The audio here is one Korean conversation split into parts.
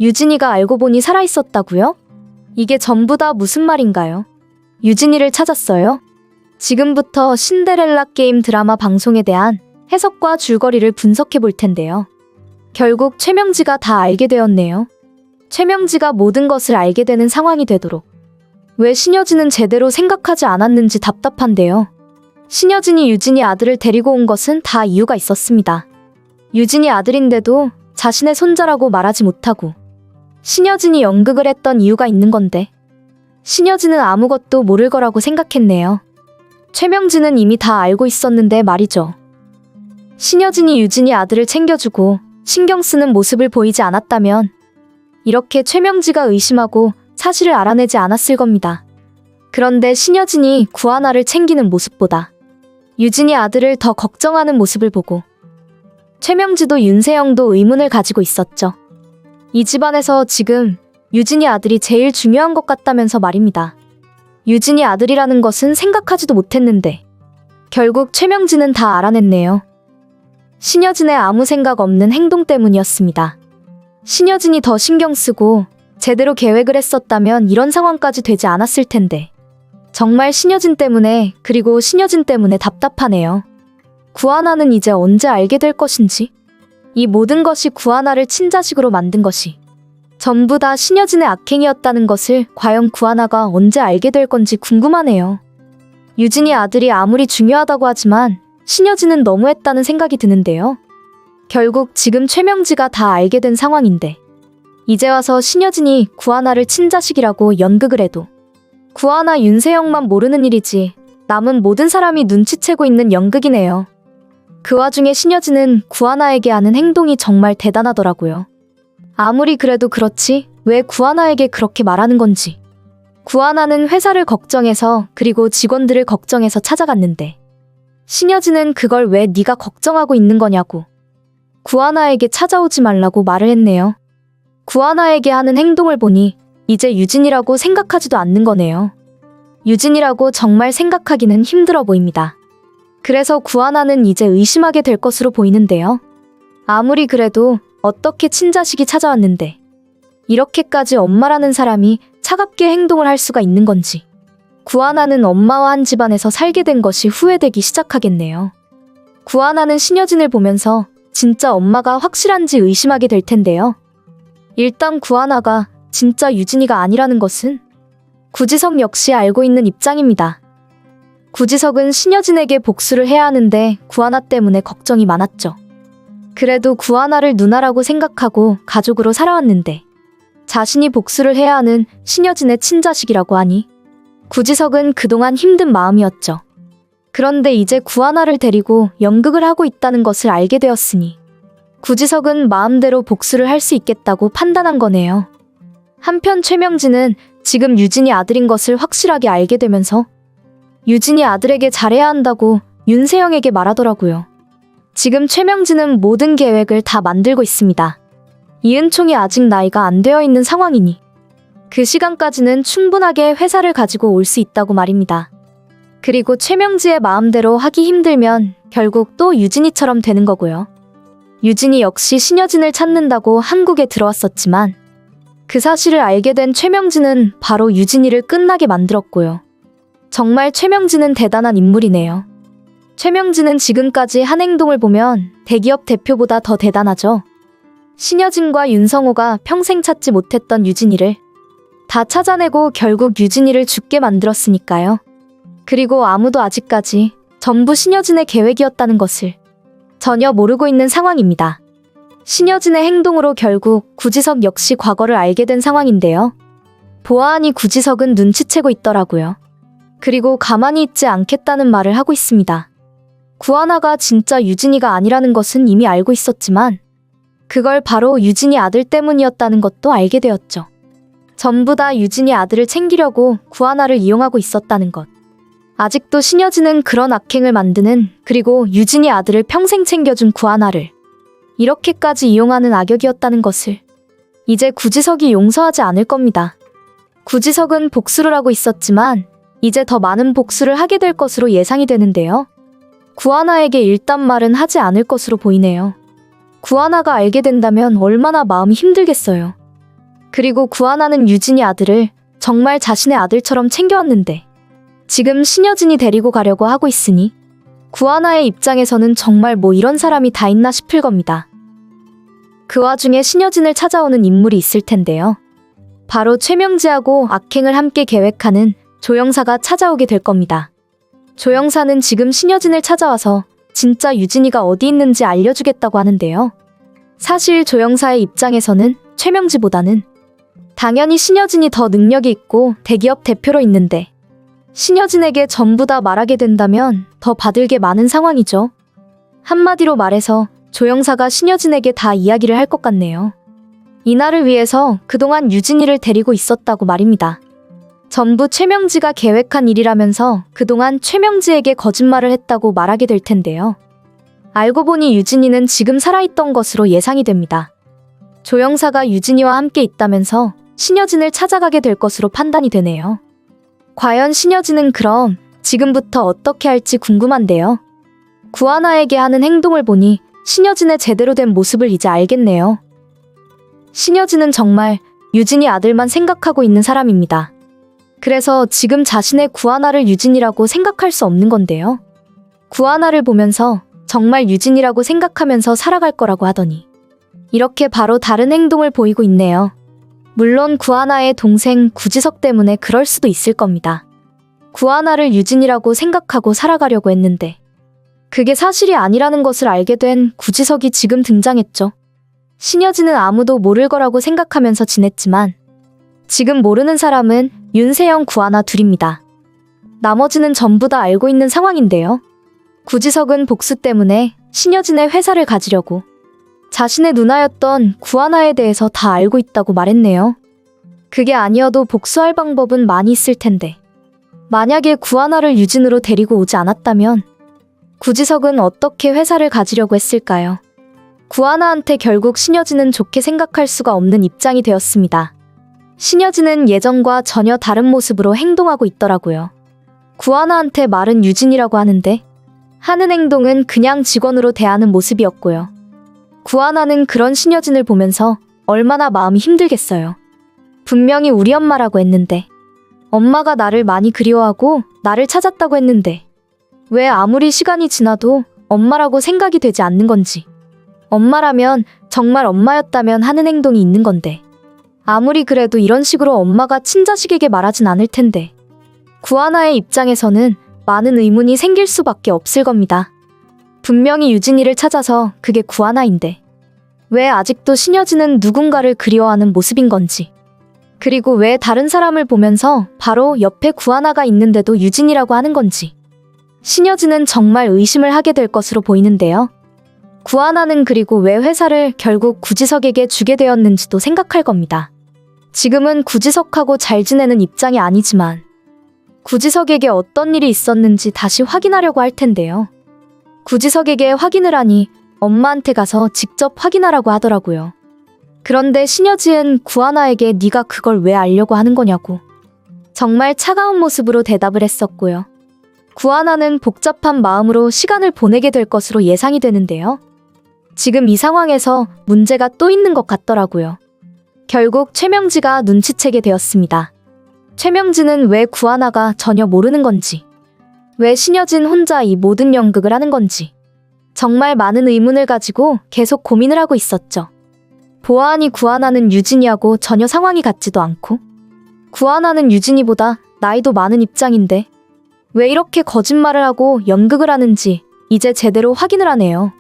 유진이가 알고 보니 살아있었다고요? 이게 전부 다 무슨 말인가요? 유진이를 찾았어요? 지금부터 신데렐라 게임 드라마 방송에 대한 해석과 줄거리를 분석해 볼 텐데요. 결국 최명지가 다 알게 되었네요. 최명지가 모든 것을 알게 되는 상황이 되도록. 왜 신여진은 제대로 생각하지 않았는지 답답한데요. 신여진이 유진이 아들을 데리고 온 것은 다 이유가 있었습니다. 유진이 아들인데도 자신의 손자라고 말하지 못하고 신여진이 연극을 했던 이유가 있는 건데 신여진은 아무것도 모를 거라고 생각했네요. 최명진은 이미 다 알고 있었는데 말이죠. 신여진이 유진이 아들을 챙겨주고 신경 쓰는 모습을 보이지 않았다면 이렇게 최명지가 의심하고 사실을 알아내지 않았을 겁니다. 그런데 신여진이 구하나를 챙기는 모습보다 유진이 아들을 더 걱정하는 모습을 보고 최명지도 윤세영도 의문을 가지고 있었죠. 이 집안에서 지금 유진이 아들이 제일 중요한 것 같다면서 말입니다. 유진이 아들이라는 것은 생각하지도 못했는데 결국 최명지는 다 알아냈네요. 신여진의 아무 생각 없는 행동 때문이었습니다. 신여진이 더 신경 쓰고 제대로 계획을 했었다면 이런 상황까지 되지 않았을 텐데 정말 신여진 때문에 그리고 신여진 때문에 답답하네요. 구하나는 이제 언제 알게 될 것인지 이 모든 것이 구하나를 친자식으로 만든 것이 전부 다 신여진의 악행이었다는 것을 과연 구하나가 언제 알게 될 건지 궁금하네요. 유진이 아들이 아무리 중요하다고 하지만 신여진은 너무했다는 생각이 드는데요. 결국 지금 최명지가 다 알게 된 상황인데 이제 와서 신여진이 구하나를 친자식이라고 연극을 해도 구하나 윤세영만 모르는 일이지 남은 모든 사람이 눈치채고 있는 연극이네요. 그 와중에 신여진은 구하나에게 하는 행동이 정말 대단하더라고요. 아무리 그래도 그렇지 왜 구하나에게 그렇게 말하는 건지. 구하나는 회사를 걱정해서 그리고 직원들을 걱정해서 찾아갔는데 신여진은 그걸 왜 네가 걱정하고 있는 거냐고 구하나에게 찾아오지 말라고 말을 했네요. 구하나에게 하는 행동을 보니 이제 유진이라고 생각하지도 않는 거네요. 유진이라고 정말 생각하기는 힘들어 보입니다. 그래서 구하나는 이제 의심하게 될 것으로 보이는데요. 아무리 그래도 어떻게 친자식이 찾아왔는데 이렇게까지 엄마라는 사람이 차갑게 행동을 할 수가 있는 건지 구하나는 엄마와 한 집안에서 살게 된 것이 후회되기 시작하겠네요. 구하나는 신여진을 보면서 진짜 엄마가 확실한지 의심하게 될 텐데요. 일단 구하나가 진짜 유진이가 아니라는 것은 구지석 역시 알고 있는 입장입니다. 구지석은 신여진에게 복수를 해야 하는데 구하나 때문에 걱정이 많았죠. 그래도 구하나를 누나라고 생각하고 가족으로 살아왔는데 자신이 복수를 해야 하는 신여진의 친자식이라고 하니 구지석은 그동안 힘든 마음이었죠. 그런데 이제 구하나를 데리고 연극을 하고 있다는 것을 알게 되었으니 구지석은 마음대로 복수를 할 수 있겠다고 판단한 거네요. 한편 최명진은 지금 유진이 아들인 것을 확실하게 알게 되면서 유진이 아들에게 잘해야 한다고 윤세영에게 말하더라고요. 지금 최명진은 모든 계획을 다 만들고 있습니다. 이은총이 아직 나이가 안 되어 있는 상황이니 그 시간까지는 충분하게 회사를 가지고 올 수 있다고 말입니다. 그리고 최명지의 마음대로 하기 힘들면 결국 또 유진이처럼 되는 거고요. 유진이 역시 신여진을 찾는다고 한국에 들어왔었지만 그 사실을 알게 된 최명진은 바로 유진이를 끝나게 만들었고요. 정말 최명진은 대단한 인물이네요. 최명진은 지금까지 한 행동을 보면 대기업 대표보다 더 대단하죠. 신여진과 윤성호가 평생 찾지 못했던 유진이를 다 찾아내고 결국 유진이를 죽게 만들었으니까요. 그리고 아무도 아직까지 전부 신여진의 계획이었다는 것을 전혀 모르고 있는 상황입니다. 신여진의 행동으로 결국 구지석 역시 과거를 알게 된 상황인데요. 보아하니 구지석은 눈치채고 있더라고요. 그리고 가만히 있지 않겠다는 말을 하고 있습니다. 구하나가 진짜 유진이가 아니라는 것은 이미 알고 있었지만 그걸 바로 유진이 아들 때문이었다는 것도 알게 되었죠. 전부 다 유진이 아들을 챙기려고 구하나를 이용하고 있었다는 것. 아직도 신여진은 그런 악행을 만드는 그리고 유진이 아들을 평생 챙겨준 구하나를 이렇게까지 이용하는 악역이었다는 것을 이제 구지석이 용서하지 않을 겁니다. 구지석은 복수를 하고 있었지만 이제 더 많은 복수를 하게 될 것으로 예상이 되는데요. 구하나에게 일단 말은 하지 않을 것으로 보이네요. 구하나가 알게 된다면 얼마나 마음이 힘들겠어요. 그리고 구하나는 유진이 아들을 정말 자신의 아들처럼 챙겨왔는데 지금 신여진이 데리고 가려고 하고 있으니 구하나의 입장에서는 정말 뭐 이런 사람이 다 있나 싶을 겁니다. 그 와중에 신여진을 찾아오는 인물이 있을 텐데요. 바로 최명지하고 악행을 함께 계획하는 조영사가 찾아오게 될 겁니다. 조영사는 지금 신여진을 찾아와서 진짜 유진이가 어디 있는지 알려주겠다고 하는데요. 사실 조영사의 입장에서는 최명지보다는 당연히 신여진이 더 능력이 있고 대기업 대표로 있는데 신여진에게 전부 다 말하게 된다면 더 받을 게 많은 상황이죠. 한마디로 말해서 조영사가 신여진에게 다 이야기를 할 것 같네요. 이날을 위해서 그동안 유진이를 데리고 있었다고 말입니다. 전부 최명지가 계획한 일이라면서 그동안 최명지에게 거짓말을 했다고 말하게 될 텐데요. 알고 보니 유진이는 지금 살아있던 것으로 예상이 됩니다. 조영사가 유진이와 함께 있다면서 신여진을 찾아가게 될 것으로 판단이 되네요. 과연 신여진은 그럼 지금부터 어떻게 할지 궁금한데요. 구하나에게 하는 행동을 보니 신여진의 제대로 된 모습을 이제 알겠네요. 신여진은 정말 유진이 아들만 생각하고 있는 사람입니다. 그래서 지금 자신의 구하나를 유진이라고 생각할 수 없는 건데요. 구하나를 보면서 정말 유진이라고 생각하면서 살아갈 거라고 하더니 이렇게 바로 다른 행동을 보이고 있네요. 물론 구하나의 동생 구지석 때문에 그럴 수도 있을 겁니다. 구하나를 유진이라고 생각하고 살아가려고 했는데 그게 사실이 아니라는 것을 알게 된 구지석이 지금 등장했죠. 신여진은 아무도 모를 거라고 생각하면서 지냈지만 지금 모르는 사람은 윤세영, 구하나 둘입니다. 나머지는 전부 다 알고 있는 상황인데요. 구지석은 복수 때문에 신여진의 회사를 가지려고 자신의 누나였던 구하나에 대해서 다 알고 있다고 말했네요. 그게 아니어도 복수할 방법은 많이 있을 텐데 만약에 구하나를 유진으로 데리고 오지 않았다면 구지석은 어떻게 회사를 가지려고 했을까요? 구하나한테 결국 신여진은 좋게 생각할 수가 없는 입장이 되었습니다. 신여진은 예전과 전혀 다른 모습으로 행동하고 있더라고요. 구하나한테 말은 유진이라고 하는데 하는 행동은 그냥 직원으로 대하는 모습이었고요. 구하나는 그런 신여진을 보면서 얼마나 마음이 힘들겠어요. 분명히 우리 엄마라고 했는데 엄마가 나를 많이 그리워하고 나를 찾았다고 했는데 왜 아무리 시간이 지나도 엄마라고 생각이 되지 않는 건지 엄마라면 정말 엄마였다면 하는 행동이 있는 건데 아무리 그래도 이런 식으로 엄마가 친자식에게 말하진 않을 텐데 구하나의 입장에서는 많은 의문이 생길 수밖에 없을 겁니다. 분명히 유진이를 찾아서 그게 구하나인데 왜 아직도 신여진은 누군가를 그리워하는 모습인 건지 그리고 왜 다른 사람을 보면서 바로 옆에 구하나가 있는데도 유진이라고 하는 건지 신여진은 정말 의심을 하게 될 것으로 보이는데요. 구하나는 그리고 왜 회사를 결국 구지석에게 주게 되었는지도 생각할 겁니다. 지금은 구지석하고 잘 지내는 입장이 아니지만 구지석에게 어떤 일이 있었는지 다시 확인하려고 할 텐데요. 구지석에게 확인을 하니 엄마한테 가서 직접 확인하라고 하더라고요. 그런데 신여진은 구하나에게 네가 그걸 왜 알려고 하는 거냐고 정말 차가운 모습으로 대답을 했었고요. 구하나는 복잡한 마음으로 시간을 보내게 될 것으로 예상이 되는데요. 지금 이 상황에서 문제가 또 있는 것 같더라고요. 결국 최명지가 눈치채게 되었습니다. 최명지는 왜 구하나가 전혀 모르는 건지 왜 신여진 혼자 이 모든 연극을 하는 건지 정말 많은 의문을 가지고 계속 고민을 하고 있었죠. 보아하니 구하나는 유진이하고 전혀 상황이 같지도 않고 구하나는 유진이보다 나이도 많은 입장인데 왜 이렇게 거짓말을 하고 연극을 하는지 이제 제대로 확인을 하네요.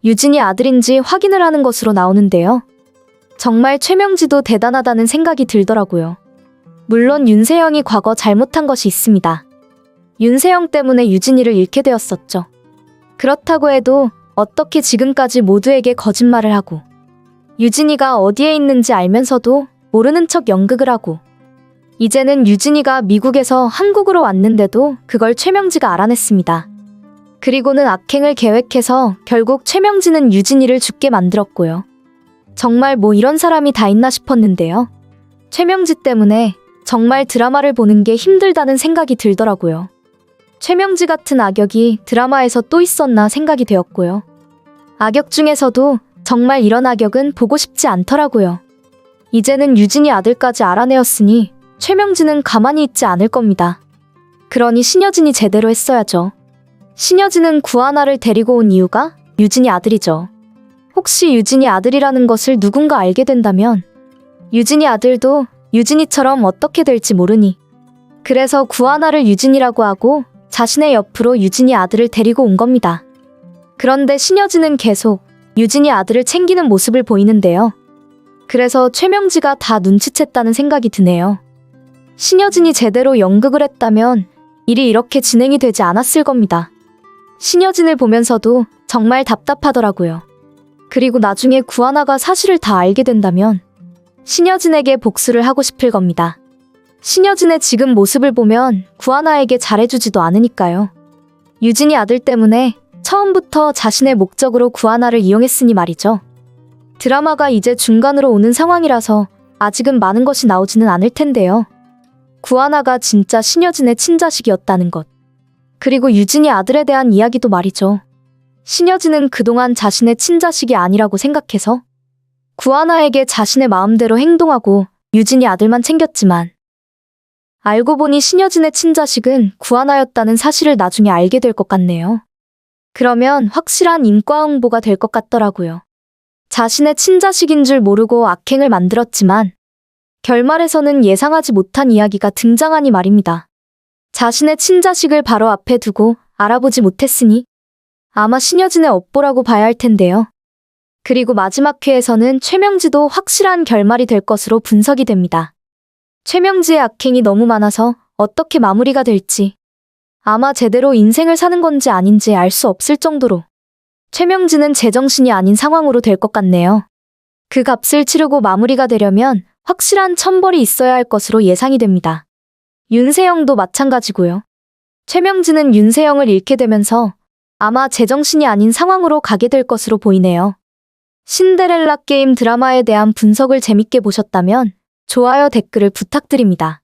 유진이 아들인지 확인을 하는 것으로 나오는데요. 정말 최명지도 대단하다는 생각이 들더라고요. 물론 윤세영이 과거 잘못한 것이 있습니다. 윤세영 때문에 유진이를 잃게 되었었죠. 그렇다고 해도 어떻게 지금까지 모두에게 거짓말을 하고 유진이가 어디에 있는지 알면서도 모르는 척 연극을 하고 이제는 유진이가 미국에서 한국으로 왔는데도 그걸 최명지가 알아냈습니다. 그리고는 악행을 계획해서 결국 최명지는 유진이를 죽게 만들었고요. 정말 뭐 이런 사람이 다 있나 싶었는데요. 최명지 때문에 정말 드라마를 보는 게 힘들다는 생각이 들더라고요. 최명지 같은 악역이 드라마에서 또 있었나 생각이 되었고요. 악역 중에서도 정말 이런 악역은 보고 싶지 않더라고요. 이제는 유진이 아들까지 알아내었으니 최명진은 가만히 있지 않을 겁니다. 그러니 신여진이 제대로 했어야죠. 신여진은 구하나를 데리고 온 이유가 유진이 아들이죠. 혹시 유진이 아들이라는 것을 누군가 알게 된다면 유진이 아들도 유진이처럼 어떻게 될지 모르니 그래서 구하나를 유진이라고 하고 자신의 옆으로 유진이 아들을 데리고 온 겁니다. 그런데 신여진은 계속 유진이 아들을 챙기는 모습을 보이는데요. 그래서 최명지가 다 눈치챘다는 생각이 드네요. 신여진이 제대로 연극을 했다면 일이 이렇게 진행이 되지 않았을 겁니다. 신여진을 보면서도 정말 답답하더라고요. 그리고 나중에 구하나가 사실을 다 알게 된다면 신여진에게 복수를 하고 싶을 겁니다. 신여진의 지금 모습을 보면 구하나에게 잘해주지도 않으니까요. 유진이 아들 때문에 처음부터 자신의 목적으로 구하나를 이용했으니 말이죠. 드라마가 이제 중간으로 오는 상황이라서 아직은 많은 것이 나오지는 않을 텐데요. 구하나가 진짜 신여진의 친자식이었다는 것. 그리고 유진이 아들에 대한 이야기도 말이죠. 신여진은 그동안 자신의 친자식이 아니라고 생각해서 구하나에게 자신의 마음대로 행동하고 유진이 아들만 챙겼지만 알고 보니 신여진의 친자식은 구하나였다는 사실을 나중에 알게 될 것 같네요. 그러면 확실한 인과응보가 될 것 같더라고요. 자신의 친자식인 줄 모르고 악행을 만들었지만 결말에서는 예상하지 못한 이야기가 등장하니 말입니다. 자신의 친자식을 바로 앞에 두고 알아보지 못했으니 아마 신여진의 업보라고 봐야 할 텐데요. 그리고 마지막 회에서는 최명지도 확실한 결말이 될 것으로 분석이 됩니다. 최명지의 악행이 너무 많아서 어떻게 마무리가 될지 아마 제대로 인생을 사는 건지 아닌지 알 수 없을 정도로 최명지는 제정신이 아닌 상황으로 될 것 같네요. 그 값을 치르고 마무리가 되려면 확실한 천벌이 있어야 할 것으로 예상이 됩니다. 윤세영도 마찬가지고요. 최명지는 윤세영을 잃게 되면서 아마 제정신이 아닌 상황으로 가게 될 것으로 보이네요. 신데렐라 게임 드라마에 대한 분석을 재밌게 보셨다면 좋아요, 댓글을 부탁드립니다.